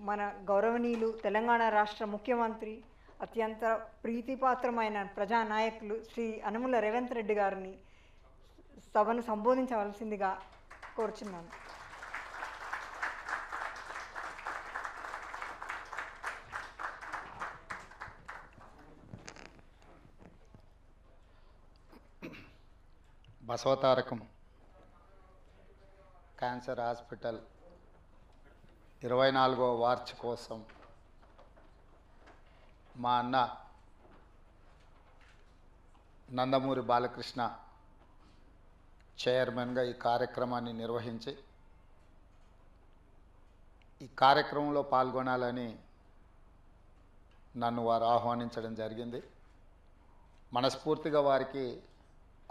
మన గౌరవనీయులు తెలంగాణ రాష్ట్ర ముఖ్యమంత్రి అత్యంత ప్రీతిపాత్రమైన ప్రజానాయకులు శ్రీ అనుముల రేవంత్ రెడ్డి గారిని సభను సంబోధించవలసిందిగా కోరుచున్నాను. బసవతారకం క్యాన్సర్ హాస్పిటల్ 24వ వార్షికోత్సవం మా అన్న నందమూరి బాలకృష్ణ చైర్మన్గా ఈ కార్యక్రమాన్ని నిర్వహించి ఈ కార్యక్రమంలో పాల్గొనాలని నన్ను వారు ఆహ్వానించడం జరిగింది. మనస్ఫూర్తిగా వారికి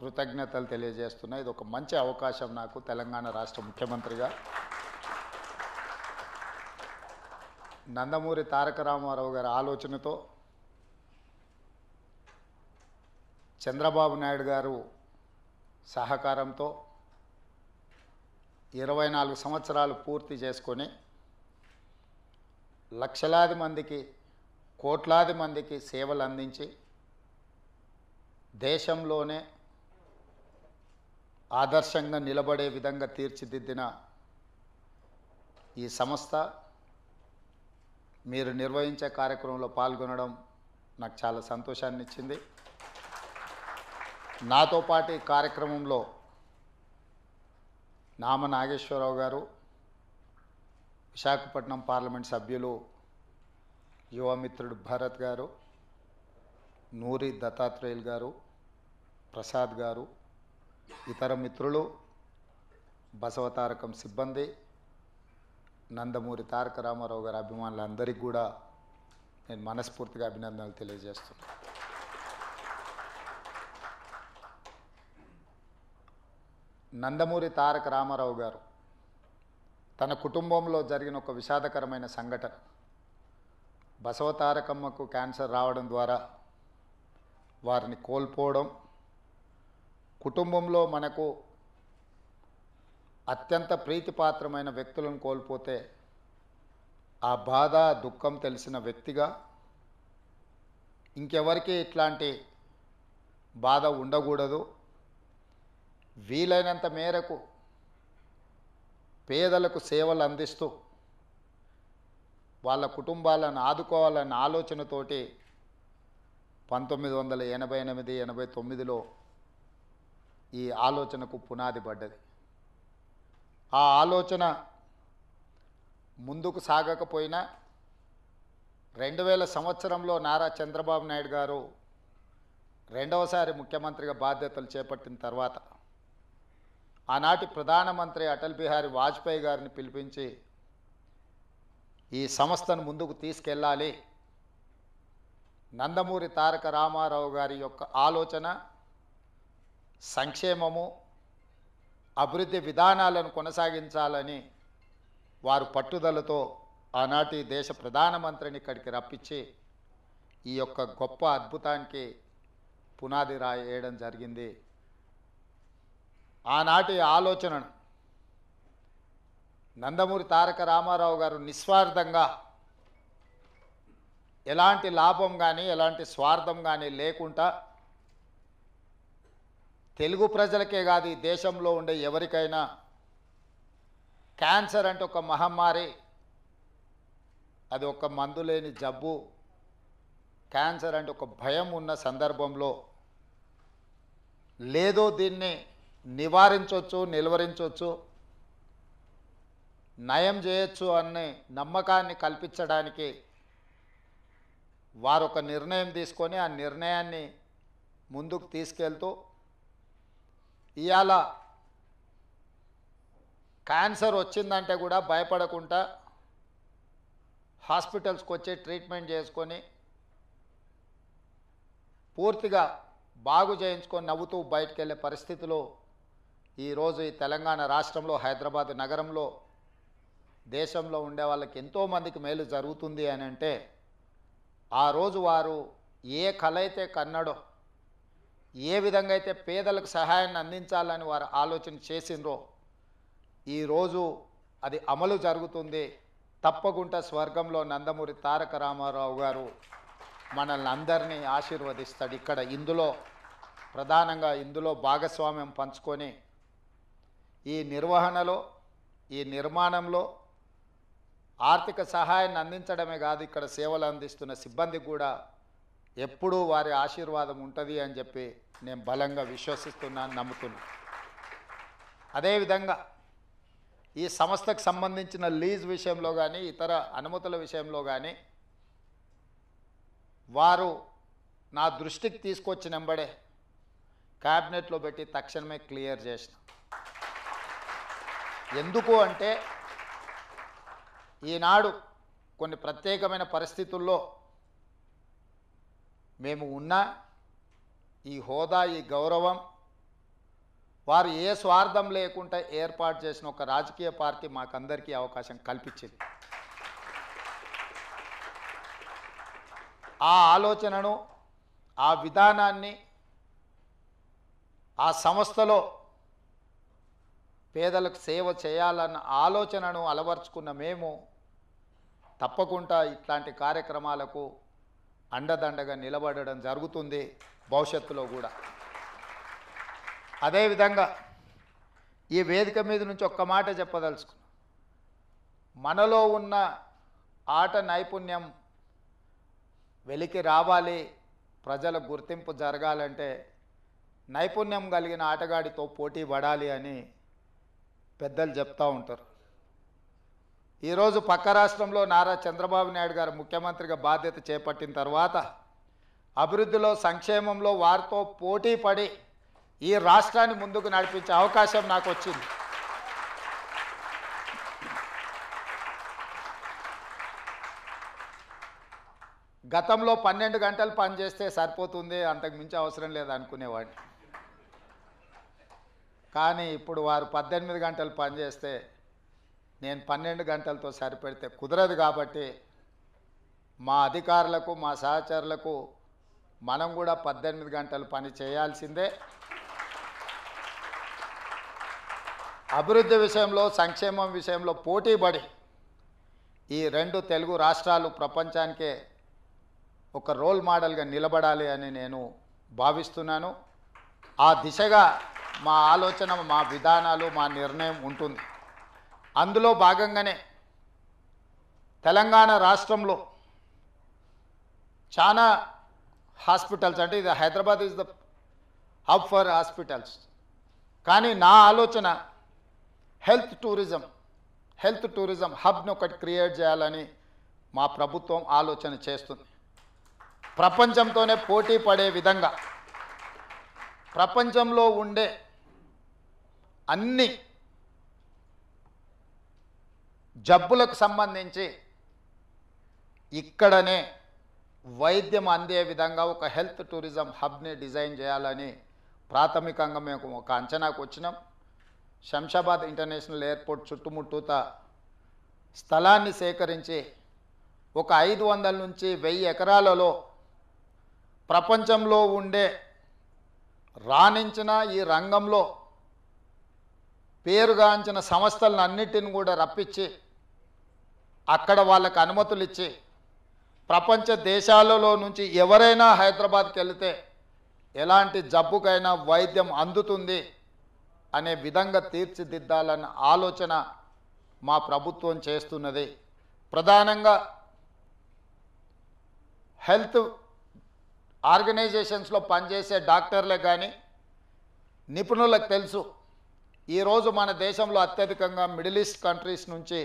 కృతజ్ఞతలు తెలియజేస్తున్నా. ఇది ఒక మంచి అవకాశం నాకు తెలంగాణ రాష్ట్ర ముఖ్యమంత్రిగా. నందమూరి తారక రామారావు గారి ఆలోచనతో చంద్రబాబు నాయుడు గారు సహకారంతో 24 సంవత్సరాలు పూర్తి చేసుకొని లక్షలాది మందికి కోట్లాది మందికి సేవలు అందించి దేశంలోనే ఆదర్శంగా నిలబడే విధంగా తీర్చిదిద్దిన ఈ సంస్థ మీరు నిర్వహించే కార్యక్రమంలో పాల్గొనడం నాకు చాలా సంతోషాన్ని ఇచ్చింది. నాతో పాటు ఈ కార్యక్రమంలో నామ నాగేశ్వరరావు గారు, విశాఖపట్నం పార్లమెంట్ సభ్యులు యువమిత్రుడు భరత్ గారు, నూరి దత్తాత్రేయులు గారు, ప్రసాద్ గారు, ఇతర మిత్రులు, బసవతారకం సిబ్బంది, నందమూరి తారక రామారావు గారి అభిమానులందరికీ కూడా నేను మనస్ఫూర్తిగా అభినందనలు తెలియజేస్తున్నాను. నందమూరి తారక రామారావు గారు తన కుటుంబంలో జరిగిన ఒక విషాదకరమైన సంఘటన, బసవతారకమ్మకు క్యాన్సర్ రావడం ద్వారా వారిని కోల్పోవడం, కుటుంబంలో మనకు అత్యంత ప్రీతిపాత్రమైన వ్యక్తులను కోల్పోతే ఆ బాధ దుఃఖం తెలిసిన వ్యక్తిగా ఇంకెవరికి ఇట్లాంటి బాధ ఉండకూడదు, వీలైనంత మేరకు పేదలకు సేవలు అందిస్తూ వాళ్ళ కుటుంబాలను ఆదుకోవాలన్న ఆలోచనతోటి 1988-89లో ఈ ఆలోచనకు పునాది పడ్డది. ఆ ఆలోచన ముందుకు సాగకపోయినా 2000 సంవత్సరంలో నారా చంద్రబాబు నాయుడు గారు రెండవసారి ముఖ్యమంత్రిగా బాధ్యతలు చేపట్టిన తర్వాత ఆనాటి ప్రధానమంత్రి అటల్ బిహారీ వాజ్పేయి గారిని పిలిపించి ఈ సంస్థను ముందుకు తీసుకెళ్ళాలి, నందమూరి తారక రామారావు గారి యొక్క ఆలోచన సంక్షేమము అభివృద్ధి విధానాలను కొనసాగించాలని వారు పట్టుదలతో ఆనాటి దేశ ప్రధానమంత్రిని ఇక్కడికి రప్పించి ఈ యొక్క గొప్ప అద్భుతానికి పునాది రాయడం జరిగింది. ఆనాటి ఆలోచనను నందమూరి తారక రామారావు గారు నిస్వార్థంగా ఎలాంటి లాభం కానీ ఎలాంటి స్వార్థం కానీ లేకుండా తెలుగు ప్రజలకే కాదు ఈ దేశంలో ఉండే ఎవరికైనా క్యాన్సర్ అంటే ఒక మహమ్మారి, అది ఒక మందు లేని జబ్బు, క్యాన్సర్ అంటే ఒక భయం ఉన్న సందర్భంలో లేదో దీన్ని నివారించవచ్చు, నిలువరించవచ్చు, నయం చేయొచ్చు అనే నమ్మకాన్ని కల్పించడానికి వారు ఒక నిర్ణయం తీసుకొని ఆ నిర్ణయాన్ని ముందుకు తీసుకెళ్తూ ఇవాళ క్యాన్సర్ వచ్చిందంటే కూడా భయపడకుండా హాస్పిటల్స్కి వచ్చి ట్రీట్మెంట్ చేసుకొని పూర్తిగా బాగు చేయించుకొని నవ్వుతూ బయటకు వెళ్ళే పరిస్థితిలో ఈరోజు ఈ తెలంగాణ రాష్ట్రంలో హైదరాబాద్ నగరంలో దేశంలో ఉండే వాళ్ళకి ఎంతోమందికి మేలు జరుగుతుంది అని అంటే ఆ రోజు వారు ఏ కళ అయితే కన్నాడో, ఏ విధంగా అయితే పేదలకు సహాయాన్ని అందించాలని వారు ఆలోచన చేసిండ్రో ఈరోజు అది అమలు జరుగుతుంది. తప్పకుండా స్వర్గంలో నందమూరి తారక రామారావు గారు మనల్ని అందరినీ ఆశీర్వదిస్తాడు. ఇక్కడ ప్రధానంగా ఇందులో భాగస్వామ్యం పంచుకొని ఈ నిర్వహణలో, ఈ నిర్మాణంలో ఆర్థిక సహాయాన్ని అందించడమే కాదు, ఇక్కడ సేవలు అందిస్తున్న సిబ్బందికి కూడా ఎప్పుడూ వారి ఆశీర్వాదం ఉంటుంది అని చెప్పి నేను బలంగా విశ్వసిస్తున్నాను, నమ్ముతున్నాను. అదేవిధంగా ఈ సంస్థకు సంబంధించిన లీజ్ విషయంలో కానీ, ఇతర అనుమతుల విషయంలో కానీ వారు నా దృష్టికి తీసుకొచ్చిన వెంబడే క్యాబినెట్లో పెట్టి తక్షణమే క్లియర్ చేసిన. ఎందుకు అంటే ఈనాడు కొన్ని ప్రత్యేకమైన పరిస్థితుల్లో మేము ఉన్న ఈ హోదా, ఈ గౌరవం వారు ఏ స్వార్థం లేకుండా ఏర్పాటు చేసిన ఒక రాజకీయ పార్టీ మాకందరికీ అవకాశం కల్పించింది. ఆ ఆలోచనను, ఆ విధానాన్ని ఆ సంస్థలో పేదలకు సేవ చేయాలన్న ఆలోచనను అలవర్చుకున్న మేము తప్పకుండా ఇట్లాంటి కార్యక్రమాలకు అండదండగా నిలబడడం జరుగుతుంది భవిష్యత్తులో కూడా. అదేవిధంగా ఈ వేదిక మీద నుంచి ఒక్క మాట చెప్పదలుచుకున్నాం. మనలో ఉన్న ఆట నైపుణ్యం వెలికి రావాలి, ప్రజల గుర్తింపు జరగాలంటే నైపుణ్యం కలిగిన ఆటగాడితో పోటీ పడాలి అని పెద్దలు చెప్తూ ఉంటారు. ఈరోజు పక్క రాష్ట్రంలో నారా చంద్రబాబు నాయుడు గారు ముఖ్యమంత్రిగా బాధ్యత చేపట్టిన తర్వాత అభివృద్ధిలో, సంక్షేమంలో వారితో పోటీ పడి ఈ రాష్ట్రాన్ని ముందుకు నడిపించే అవకాశం నాకు వచ్చింది. గతంలో 12 గంటలు పనిచేస్తే సరిపోతుంది, అంతకు మించి అవసరం లేదు అనుకునేవాడిని. కానీ ఇప్పుడు వారు 18 గంటలు పనిచేస్తే నేను 12 గంటలతో సరిపెడితే కుదరదు. కాబట్టి మా అధికారులకు, మా సహచరులకు మనం కూడా 18 గంటలు పని చేయాల్సిందే. అభివృద్ధి విషయంలో, సంక్షేమం విషయంలో పోటీపడి ఈ 2 తెలుగు రాష్ట్రాలు ప్రపంచానికే ఒక రోల్ మోడల్గా నిలబడాలి అని నేను భావిస్తున్నాను. ఆ దిశగా మా ఆలోచన, మా విధానాలు, మా నిర్ణయం ఉంటుంది. అందులో భాగంగానే తెలంగాణ రాష్ట్రంలో చాలా హాస్పిటల్స్, అంటే ఇది Hyderabad is the hub for hospitals, కానీ నా ఆలోచన హెల్త్ టూరిజం హబ్ని ఒకటి క్రియేట్ చేయాలని మా ప్రభుత్వం ఆలోచన చేస్తుంది. ప్రపంచంతోనే పోటీ పడే విధంగా ప్రపంచంలో ఉండే అన్ని జబ్బులకు సంబంధించి ఇక్కడనే వైద్యం అందే విధంగా ఒక హెల్త్ టూరిజం హబ్ని డిజైన్ చేయాలని ప్రాథమికంగా మేము ఒక అంచనాకు వచ్చినాం. శంషాబాద్ ఇంటర్నేషనల్ ఎయిర్పోర్ట్ చుట్టుముట్టూత స్థలాన్ని సేకరించి ఒక 500 నుంచి 1000 ఎకరాలలో ప్రపంచంలో ఉండే రాణించిన ఈ రంగంలో పేరుగాంచిన సంస్థలను అన్నిటిని కూడా రప్పించి అక్కడ వాళ్ళకు అనుమతులు ఇచ్చి ప్రపంచ దేశాలలో నుంచి ఎవరైనా హైదరాబాద్కి వెళితే ఎలాంటి జబ్బుకైనా వైద్యం అందుతుంది అనే విధంగా తీర్చిదిద్దాలన్న ఆలోచన మా ప్రభుత్వం చేస్తున్నది. ప్రధానంగా హెల్త్ ఆర్గనైజేషన్స్లో పనిచేసే డాక్టర్లే కానీ నిపుణులకు తెలుసు, ఈరోజు మన దేశంలో అత్యధికంగా మిడిల్ ఈస్ట్ కంట్రీస్ నుంచి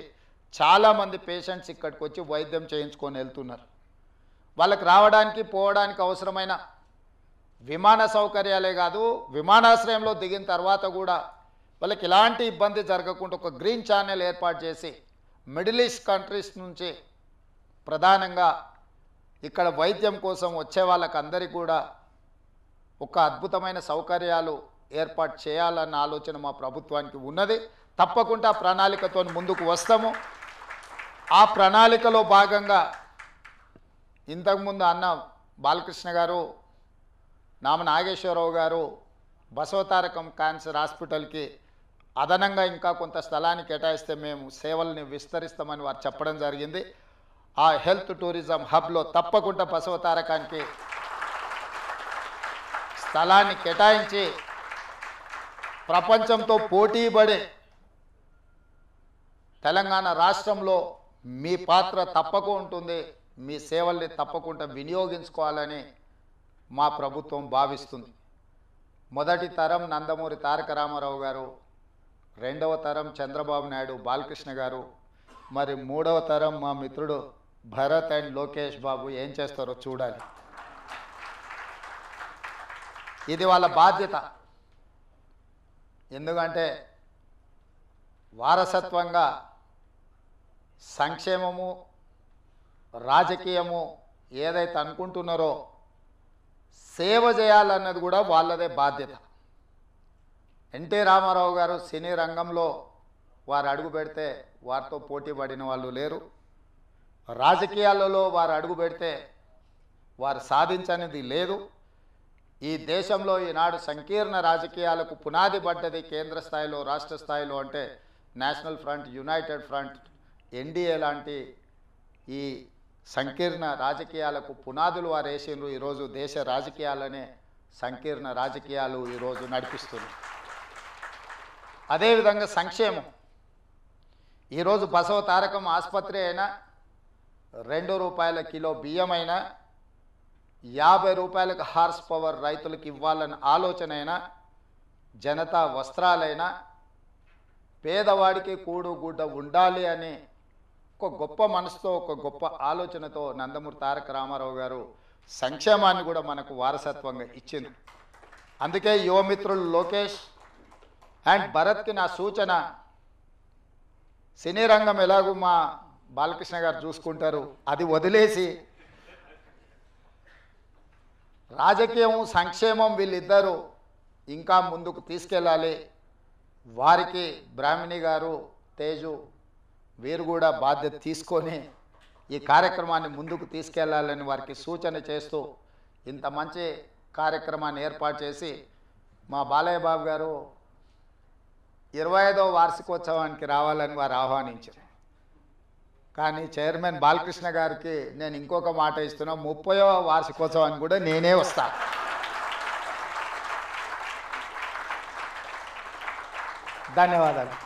చాలామంది పేషెంట్స్ ఇక్కడికి వచ్చి వైద్యం చేయించుకొని వెళ్తున్నారు. వాళ్ళకి రావడానికి పోవడానికి అవసరమైన విమాన సౌకర్యాలే కాదు, విమానాశ్రయంలో దిగిన తర్వాత కూడా వాళ్ళకి ఎలాంటి ఇబ్బంది జరగకుండా ఒక గ్రీన్ ఛానల్ ఏర్పాటు చేసి మిడిల్ ఈస్ట్ కంట్రీస్ నుంచి ప్రధానంగా ఇక్కడ వైద్యం కోసం వచ్చే వాళ్ళకందరికీ కూడా ఒక అద్భుతమైన సౌకర్యాలు ఏర్పాటు చేయాలన్న ఆలోచన మా ప్రభుత్వానికి ఉన్నది. తప్పకుండా ప్రణాళికతో ముందుకు వస్తాము. ఆ ప్రణాళికలో భాగంగా ఇంతకుముందు అన్న బాలకృష్ణ గారు, నామ నాగేశ్వరరావు గారు బసవతారకం క్యాన్సర్ హాస్పిటల్కి అదనంగా ఇంకా కొంత స్థలాన్ని కేటాయిస్తే మేము సేవల్ని విస్తరిస్తామని వారు చెప్పడం జరిగింది. ఆ హెల్త్ టూరిజం హబ్లో తప్పకుండా బసవ తారకానికి స్థలాన్ని కేటాయించి ప్రపంచంతో పోటీపడే తెలంగాణ రాష్ట్రంలో మీ పాత్ర తప్పకుండా ఉంటుంది, మీ సేవల్ని తప్పకుండా వినియోగించుకోవాలని మా ప్రభుత్వం భావిస్తుంది. మొదటి తరం నందమూరి తారక రామారావు గారు, రెండవ తరం చంద్రబాబు నాయుడు బాలకృష్ణ గారు, మరి మూడవ తరం మా మిత్రుడు భరత్ అండ్ లోకేష్ బాబు ఏం చేస్తారో చూడాలి. ఇది వాళ్ళ బాధ్యత. ఎందుకంటే వారసత్వంగా సంక్షేమము రాజకీయము ఏదైతే అనుకుంటున్నారో సేవ చేయాలన్నది కూడా వాళ్ళదే బాధ్యత. ఎన్టీ రామారావు గారు సినీ రంగంలో వారు అడుగు పెడితే వారితో పోటీ పడిన వాళ్ళు లేరు. రాజకీయాలలో వారు అడుగు పెడితే వారు సాధించనిది లేదు. ఈ దేశంలో ఈనాడు సంకీర్ణ రాజకీయాలకు పునాది పడ్డది కేంద్ర స్థాయిలో, రాష్ట్ర స్థాయిలో అంటే national front, United front, NDA లాంటి ఈ సంకీర్ణ రాజకీయాలకు పునాదులు వారు వేసిండ్రు. ఈరోజు దేశ రాజకీయాలనే సంకీర్ణ రాజకీయాలు ఈరోజు నడిపిస్తుంది. అదేవిధంగా సంక్షేమం. ఈరోజు బసవ తారకం ఆసుపత్రి అయినా, ₹2 కిలో బియ్యం అయినా, ₹50 హార్స్ పవర్ రైతులకు ఇవ్వాలన్న ఆలోచన అయినా, జనతా వస్త్రాలైనా, పేదవాడికి కూడు గుడ్డ ఉండాలి అని ఒక గొప్ప మనసుతో, ఒక గొప్ప ఆలోచనతో నందమూరి తారక రామారావు గారు సంక్షేమాన్ని కూడా మనకు వారసత్వంగా ఇచ్చింది. అందుకే యువమిత్రులు లోకేష్ అండ్ భరత్కి నా సూచన, సినీ రంగం ఎలాగూ మా బాలకృష్ణ గారు చూసుకుంటారు, అది వదిలేసి రాజకీయం సంక్షేమం వీళ్ళిద్దరూ ఇంకా ముందుకు తీసుకెళ్ళాలి. వారికి బ్రాహ్మణి గారు, తేజు వీరు కూడా బాధ్యత తీసుకొని ఈ కార్యక్రమాన్ని ముందుకు తీసుకెళ్లాలని వారికి సూచన చేస్తూ ఇంత మంచి కార్యక్రమాన్ని ఏర్పాటు చేసి మా బాలయ్య బాబు గారు 25వ వార్షికోత్సవానికి రావాలని వారు ఆహ్వానించారు. కానీ చైర్మన్ బాలకృష్ణ గారికి నేను ఇంకొక మాట ఇస్తున్నా, 30వ వార్షికోత్సవానికి కూడా నేనే వస్తా. ధన్యవాదాలు.